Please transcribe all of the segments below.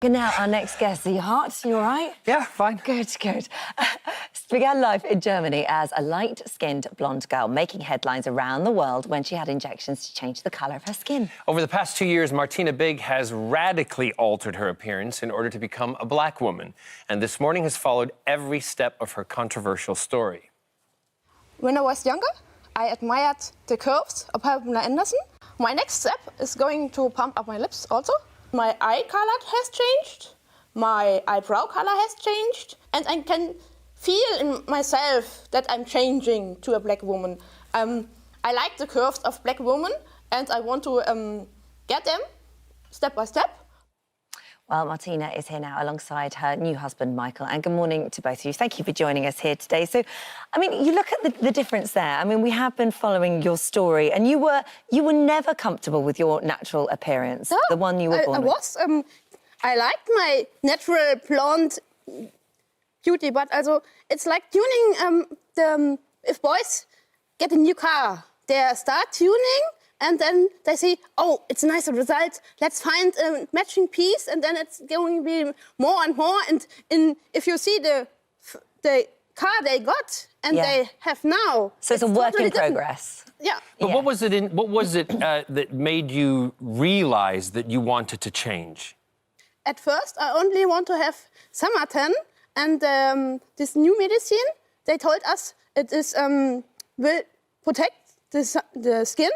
Now, our next guest, Zee Hart, you all right? Yeah, fine. Good, good. Began life in Germany as a light-skinned blonde girl, making headlines around the world when she had injections to change the colour of her skin. Over the past 2 years, Martina Big has radically altered her appearance in order to become a black woman. And this morning has followed every step of her controversial story. When I was younger, I admired the curves of Pamela Anderson. My next step is going to pump up my lips also. My eye color has changed, my eyebrow color has changed, and I can feel in myself that I'm changing to a black woman. I like the curves of black women, and I want to get them step by step. Well, Martina is here now alongside her new husband, Michael, and good morning to both of you. Thank you for joining us here today. So, I mean, you look at the difference there. I mean, we have been following your story, and you were never comfortable with your natural appearance, No, the one you were born with. I liked my natural blonde beauty, but also it's like tuning if boys get a new car, they start tuning, and then they say, oh, it's a nice result, let's find a matching piece, and then it's going to be more and more. And if you see the car they got and they have now... So it's a work totally in progress. Yeah. But what was it that made you realize that you wanted to change? At first, I only want to have Summertan, and this new medicine, they told us it is will protect the skin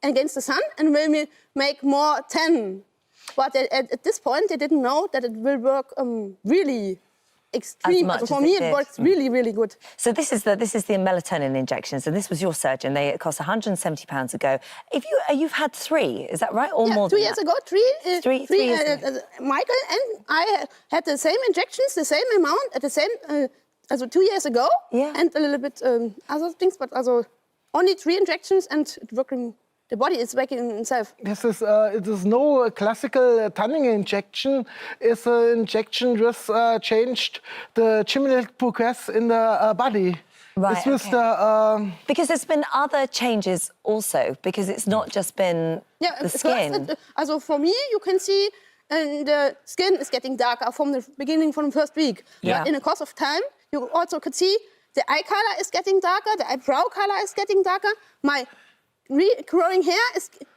against the sun and will make more tan. But at this point, they didn't know that it will work really extreme. For me, it works really, really good. So this is the melatonin injections, and this was your surgeon. They cost £170 ago. You've had 3, is that right, or more? 2 years ago, three. Michael and I had the same injections, the same amount at the same, 2 years ago, and a little bit other things, but also only 3 injections, and it working. The body is working itself. This is it is no classical tanning injection. It's an injection just changed the genetic progress in the body. Right. Okay. Because there's been other changes also, because it's not just been the skin. Also for me, you can see the skin is getting darker from the beginning, from the first week. Yeah. But in the course of time, you also could see the eye color is getting darker, the eyebrow color is getting darker. My growing hair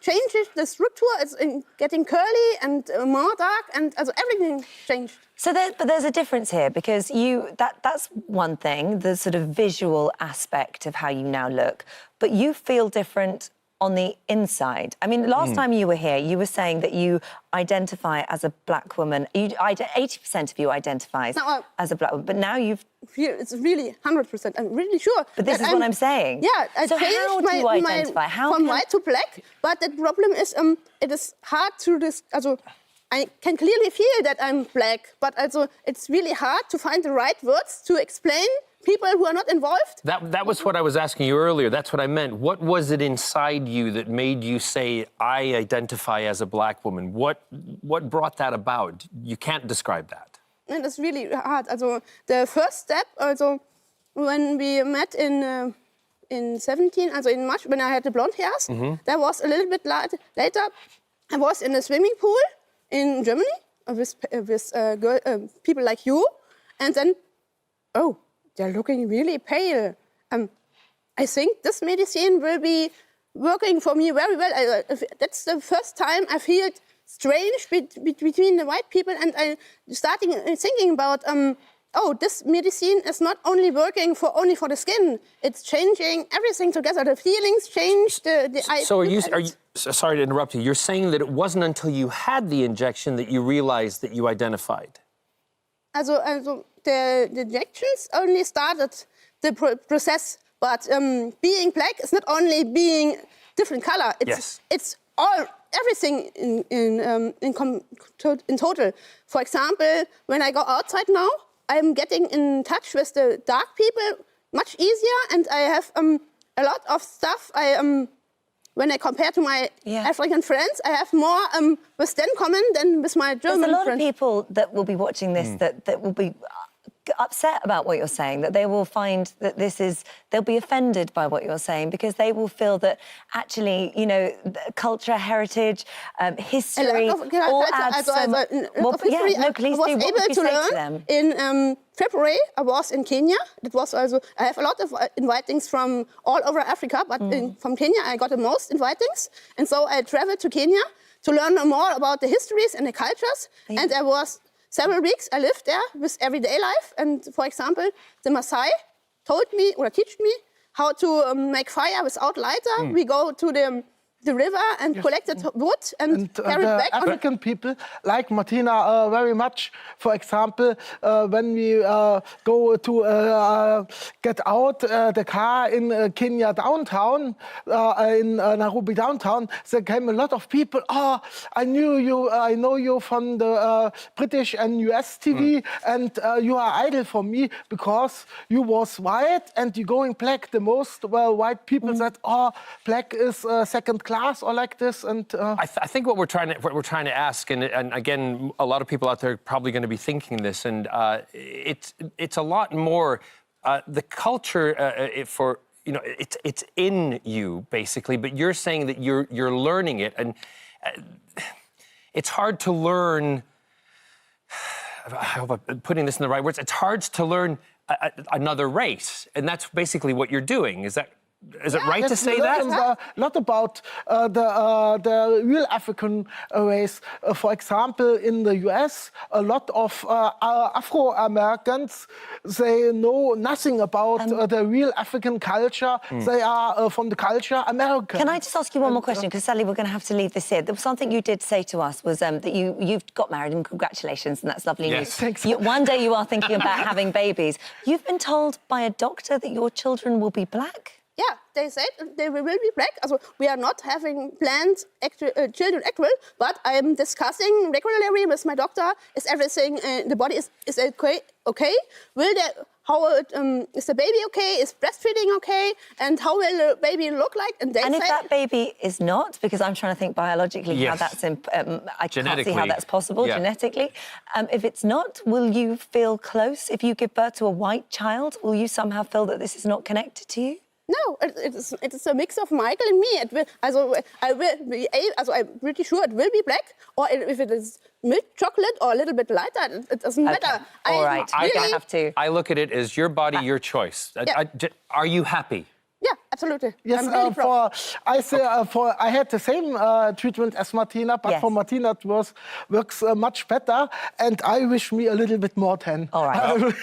changes the structure. It's getting curly and more dark, and also everything changed. So but there's a difference here, because that's one thing, the sort of visual aspect of how you now look, but you feel different on the inside. I mean, last time you were here, you were saying that you identify as a black woman. 80% of you identifies as a black woman, but now it's really 100%. I'm really sure. But this is what I'm saying. Yeah, I so changed how do you identify? From white to black. But the problem is, it is hard to I can clearly feel that I'm black, but also it's really hard to find the right words to explain people who are not involved. That was what I was asking you earlier. That's what I meant. What was it inside you that made you say, I identify as a black woman? What brought that about? You can't describe that. And it's really hard. Also, the first step, when we met in 17, also in March, when I had the blonde hairs, that was a little bit later. I was in a swimming pool in Germany with people like you, and then, oh, they're looking really pale. I think this medicine will be working for me very well. That's the first time I feel strange between the white people, and I starting thinking about, oh, this medicine is not only working only for the skin. It's changing everything together. The feelings change. So are you? Sorry to interrupt you. You're saying that it wasn't until you had the injection that you realized that you identified? Also the injections only started the process, but being black is not only being different color. It's everything in total. For example, when I go outside now, I'm getting in touch with the dark people much easier, and I have a lot of stuff. When I compare to my African friends, I have more with them common than with my German friends. There's a lot of people that will be watching this that will be upset about what you're saying, that they will find that they'll be offended by what you're saying because they will feel that actually, you know, culture, heritage, history, all adds so much. Well, history, yeah, no, please I was do. What able would you to say learn to them? in February. I was in Kenya. That was also, I have a lot of invitings from all over Africa, but from Kenya I got the most invitings. And so I traveled to Kenya to learn more about the histories and the cultures. Yeah. And I was several weeks, I lived there with everyday life. And for example, the Maasai told me or taught me how to make fire without lighter. We go to the river and collected wood and carried the back. African people like Martina very much. For example, when we go to get out the car in Kenya downtown, in Nairobi downtown, there came a lot of people. Oh, I know you from the British and US TV, and you are idol for me because you was white and you going black. The most white people said, oh, black is second class or like this. And I think what we're trying to ask, and again, a lot of people out there are probably going to be thinking this, and it's a lot more the culture for, you know, it's in you basically, but you're saying that you're learning it, and it's hard to learn. I hope I'm putting this in the right words. It's hard to learn another race, and that's basically what you're doing. Is it right to say that? Not about the real African race. For example, in the US, a lot of Afro-Americans, they know nothing about the real African culture. They are from the culture American. Can I just ask you one more question? Because Sally, we're going to have to leave this here. There was something you did say to us was that you've got married, and congratulations, and that's lovely news. Thanks. One day you are thinking about having babies. You've been told by a doctor that your children will be black? Yeah, they said they will be black. Also, we are not having planned children actual, but I am discussing regularly with my doctor. Is everything the body is okay? Okay? Is the baby okay? Is breastfeeding okay? And how will the baby look like? And if that baby is not, because I'm trying to think biologically how that's I can't see how that's possible genetically. If it's not, will you feel close if you give birth to a white child? Will you somehow feel that this is not connected to you? No, it is a mix of Michael and me. I'm pretty sure it will be black, or if it is milk chocolate or a little bit lighter, it doesn't matter. All right, I have to. I look at it as your body, your choice. Are you happy? Yeah, absolutely. Yes, I'm really proud. I had the same treatment as Martina, but for Martina it works much better, and I wish me a little bit more tan. All right.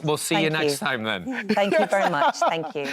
We'll see you next time then. Thank you very much. Thank you.